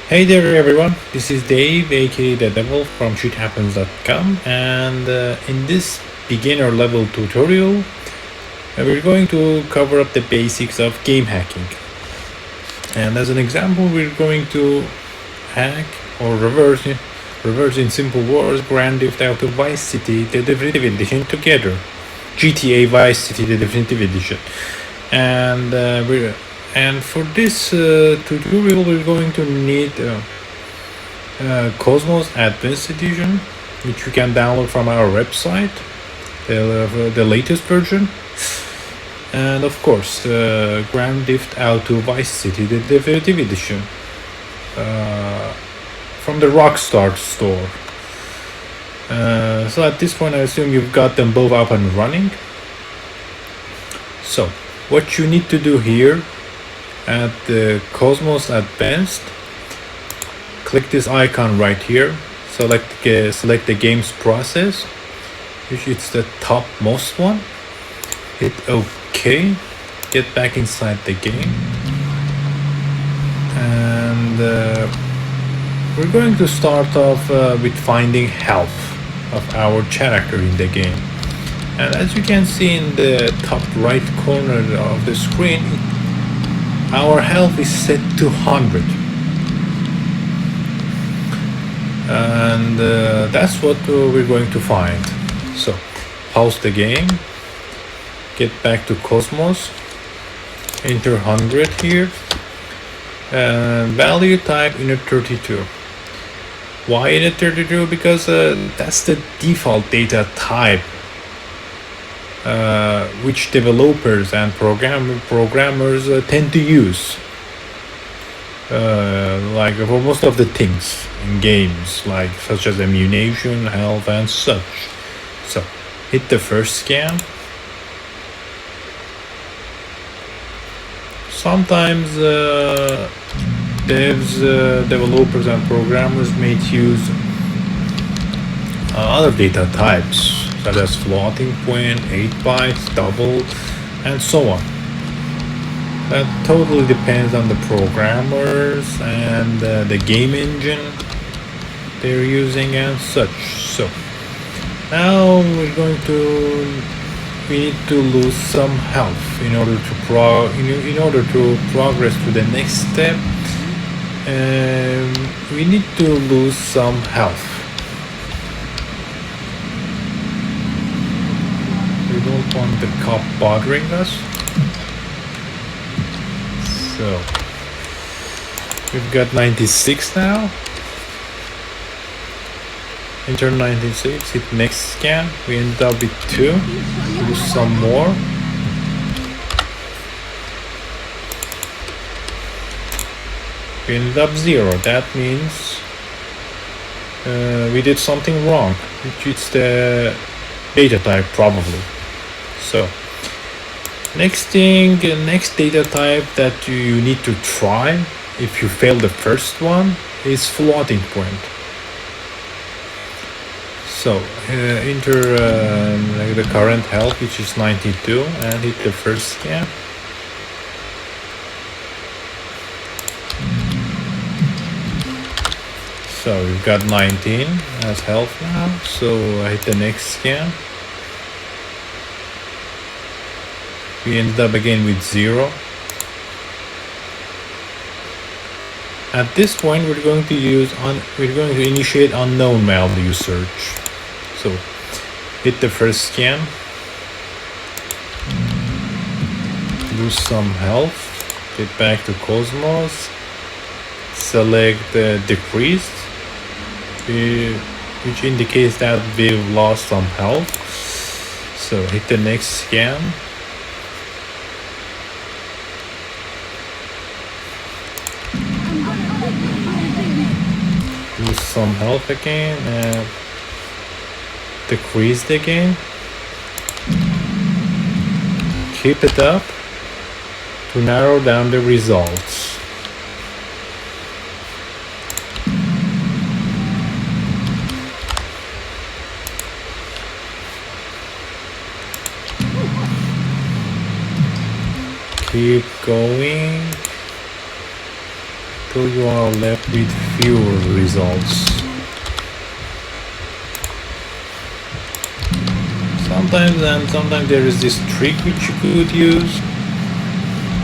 Hey there everyone, this is Dave aka The Devil from shithappens.com, and in this beginner level tutorial we're going to cover up the basics of game hacking. And as an example, we're going to hack or reverse in simple words Grand Theft Auto Vice City the Definitive Edition together. GTA Vice City the Definitive Edition. And for this tutorial we're going to need CoSMOS Advanced Edition, which you can download from our website, the latest version, and of course Grand Theft Auto Vice City the Definitive Edition from the Rockstar store. So at this point I assume you've got them both up and running. So what you need to do here at the CoSMOS Advanced, click this icon right here, select the games process, which is the topmost one, hit OK, get back inside the game, and we're going to start off with finding health of our character in the game. And as you can see in the top right corner of the screen, our health is set to 100, and that's what we're going to find. So pause the game, get back to CoSMOS, enter 100 here, and value type init32. Why init32? Because that's the default data type which developers and programmers tend to use, like for most of the things in games, like such as ammunition, health, and such. So hit the first scan. Sometimes developers and programmers may use other data types, such as floating point, 8 bytes, double, and so on. That totally depends on the programmers and the game engine they're using and such. So now we need to lose some health in order to progress to the next step. We need to lose some health. We don't want the cop bothering us. So we've got 96 now. Enter 96, hit next scan. We end up with 2. Lose some more. We ended up 0. That means we did something wrong, which is the data type probably. So next data type that you need to try if you fail the first one is floating point. So enter the current health, which is 92, and hit the first scan. So we've got 19 as health now. So I hit the next scan. We ended up again with 0. At this point, we're going to initiate unknown value search. So hit the first scan. Lose some health. Get back to CoSMOS. Select decreased, which indicates that we've lost some health. So hit the next scan. Lose some health again and decreased again. Keep it up to narrow down the results. Keep going so you are left with fewer results. Sometimes there is this trick which you could use.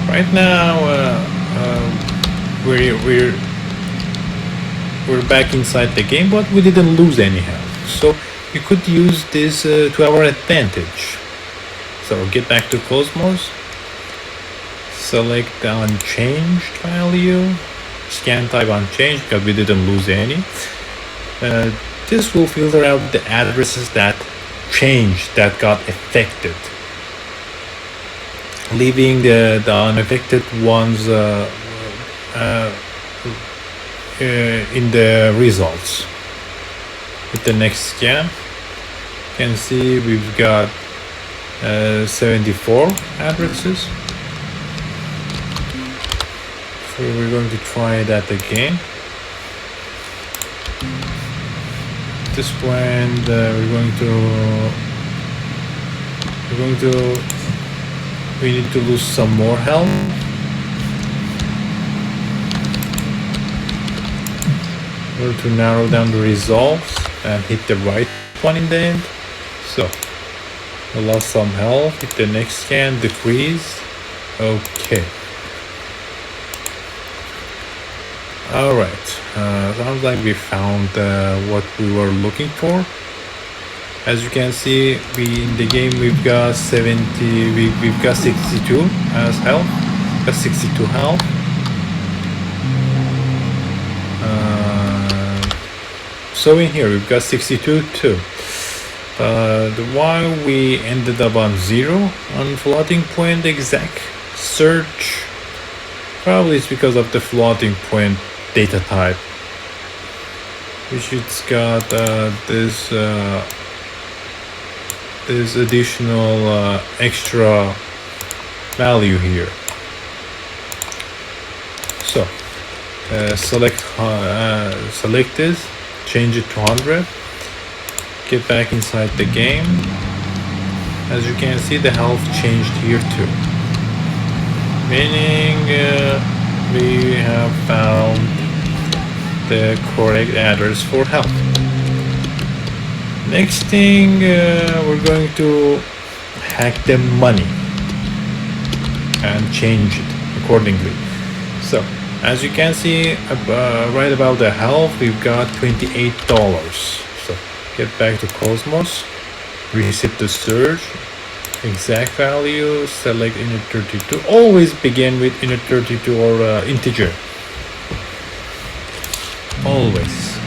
Right now, we're back inside the game, but we didn't lose any health. So you could use this to our advantage. So get back to CoSMOS. Select the unchanged value. Scan type unchanged because we didn't lose any. This will filter out the addresses that changed, that got affected, leaving the unaffected ones in the results. With the next scan, you can see we've got 74 addresses. So we're going to try that again. This point we need to lose some more health. In order to narrow down the results and hit the right one in the end. So we lost some health. Hit the next scan, decreased. Okay. Alright, sounds like we found what we were looking for. As you can see, in the game we've got 62 as health. Got 62 health. So in here we've got 62 too. Why we ended up on 0 on floating point exact search? Probably it's because of the floating point data type, which it's got this additional extra value here. So select this, change it to 100, get back inside the game. As you can see, the health changed here too, meaning we have found the correct address for health. Next thing, we're going to hack the money and change it accordingly. So as you can see, right about the health, we've got $28. So get back to CoSMOS, reset the search, exact value, select init32. Always begin with init32 or integer. Always.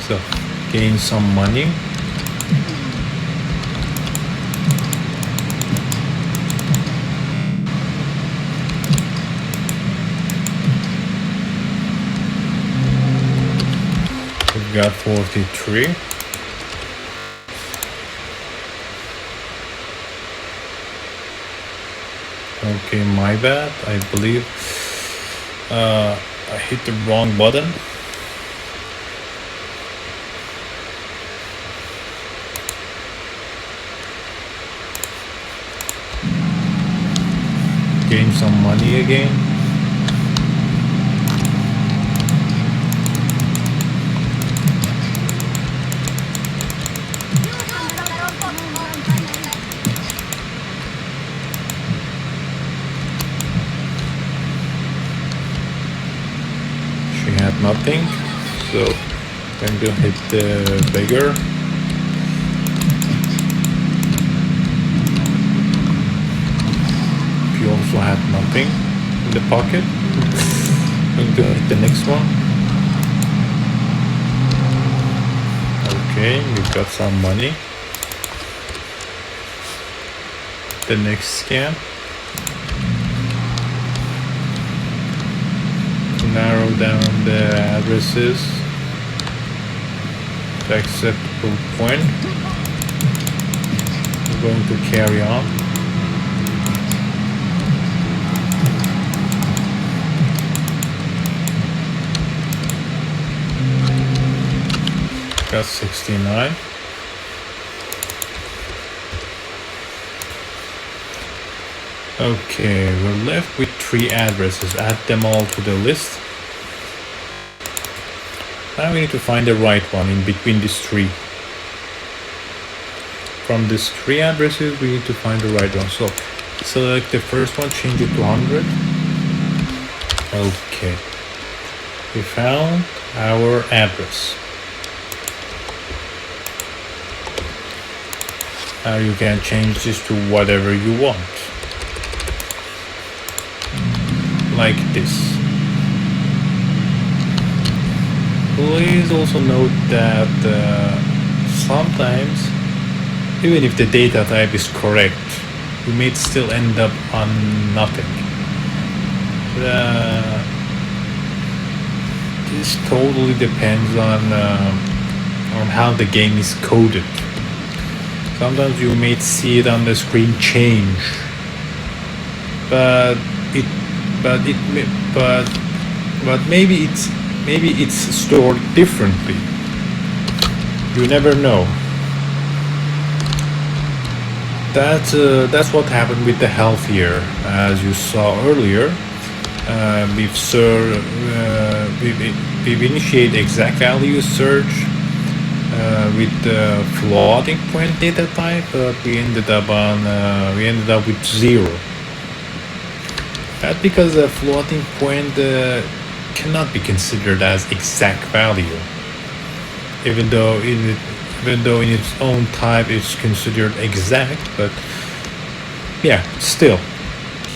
So gain some money. We've got 43. Okay, my bad. I believe I hit the wrong button. Gain some money again. She had nothing, so I'm going to hit the beggar. Also had nothing in the pocket. I'm going to hit the next one. Okay, we've got some money. The next scan. To narrow down the addresses to acceptable point. We're going to carry on. Got 69. Okay, we're left with 3 addresses. Add them all to the list. Now we need to find the right one in between these 3. From these 3 addresses, we need to find the right one. So select the first one, change it to 100. Okay. We found our address. Now you can change this to whatever you want. Like this. Please also note that sometimes, even if the data type is correct, you may still end up on nothing. This totally depends on how the game is coded. Sometimes you may see it on the screen change, but maybe it's stored differently. You never know. That's what happened with the health here. As you saw earlier, we've initiated exact value search with the floating point data type, but we ended up with 0. That's because the floating point cannot be considered as exact value, even though in its own type it's considered exact, but yeah, still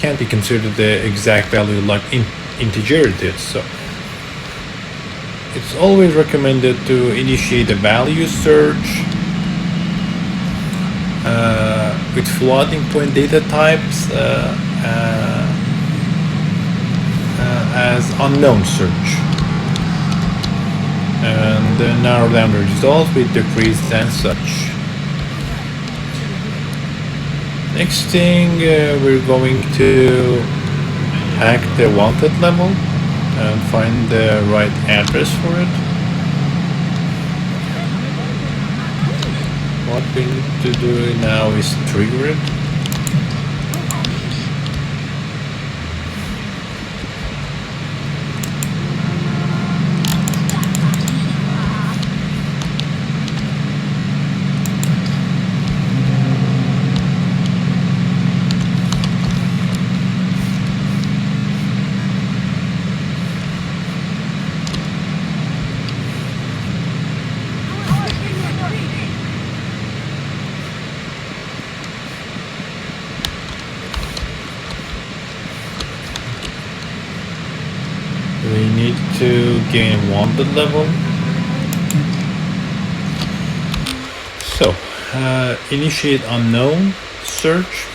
can't be considered the exact value like integer it is. So it's always recommended to initiate a value search with floating point data types as unknown search, and then narrow down the results with decreased and such. Next thing, we're going to hack the wanted level and find the right address for it. What we need to do now is trigger it. We need to gain wanted level. So, initiate unknown search.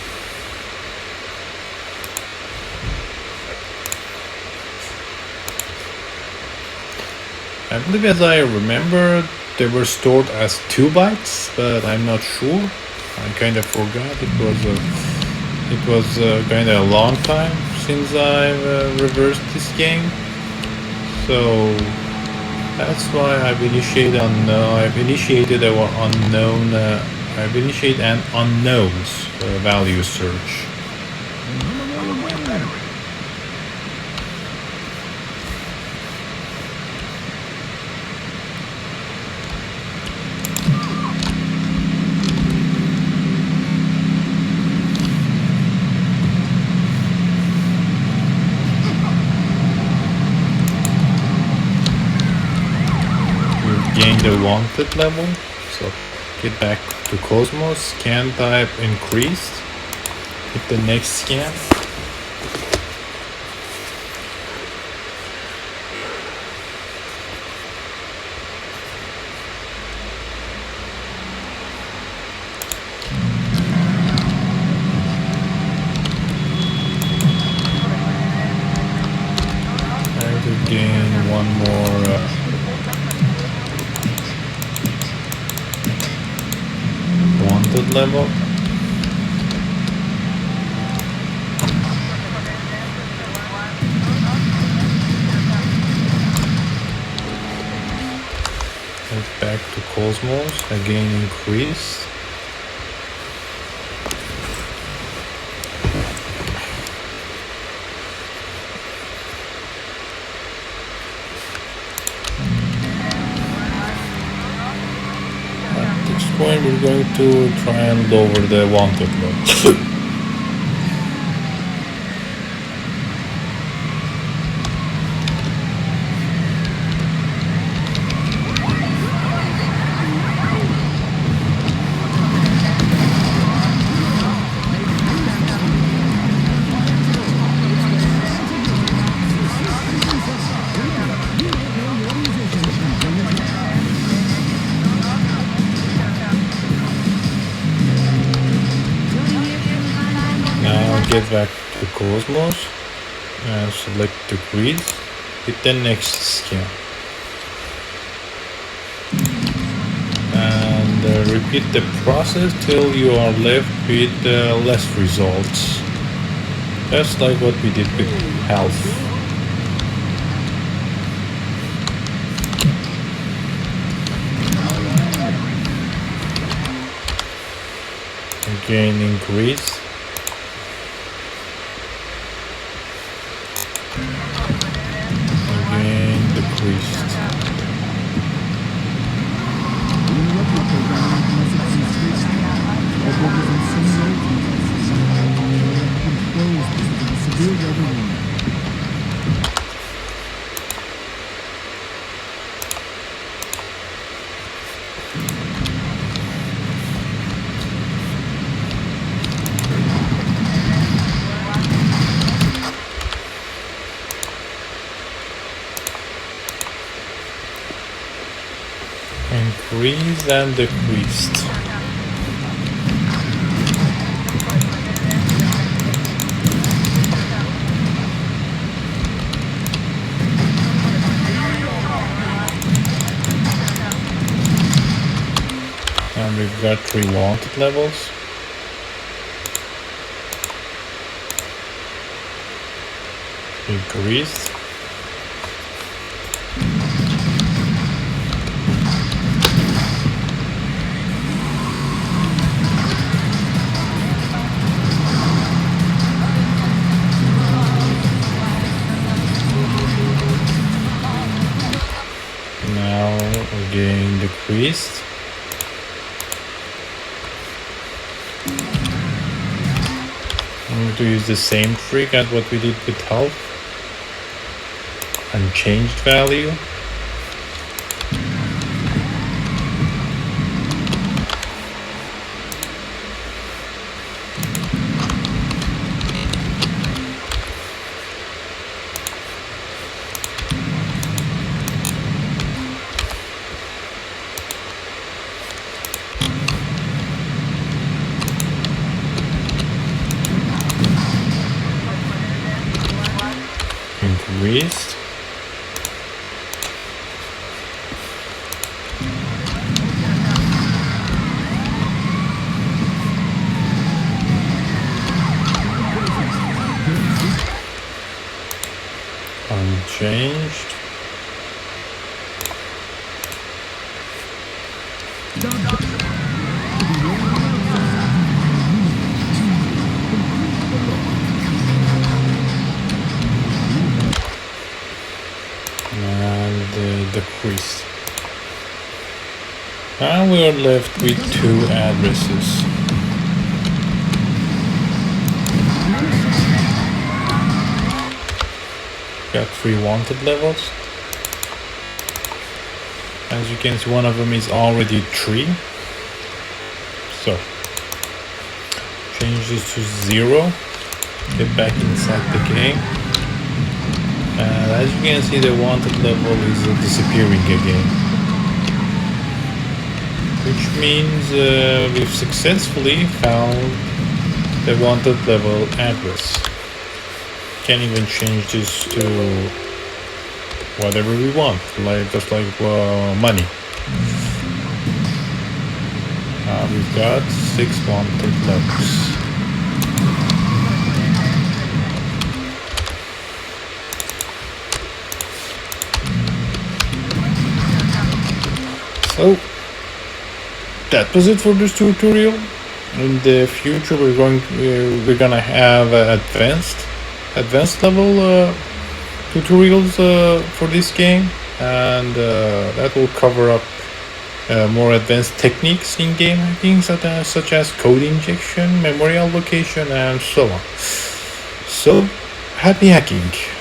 I believe, as I remember, they were stored as 2 bytes, but I'm not sure. I kind of forgot. It was kind of a long time since I've reversed this game. So that's why I've initiated an unknowns value search. Gain the wanted level, so get back to CoSMOS, scan type increased, hit the next scan. I have to gain one more wanted level. Head back to CoSMOS, again increased. we're going to try and lower the wanted level. Now get back to CoSMOS and select the grid. Hit the next scan. And repeat the process till you are left with less results. Just like what we did with health. Again increase. Again decreased. Increased and decreased. And we've got 3 wanted levels. Increased. Now again decreased. I'm going to use the same trick as what we did with health. Unchanged value. Increased. Unchanged. And decreased. Now we are left with 2 addresses. Got 3 wanted levels. As you can see, one of them is already 3. So change this to 0. Get back inside the game. And as you can see, the wanted level is disappearing again. Which means we've successfully found the wanted level address. Can even change this to whatever we want, like just like money. We've got 6 wanted levels. So that was it for this tutorial. In the future, we're gonna have advanced level tutorials for this game, and that will cover up more advanced techniques in game hacking, such as code injection, memory allocation, and so on. So, happy hacking!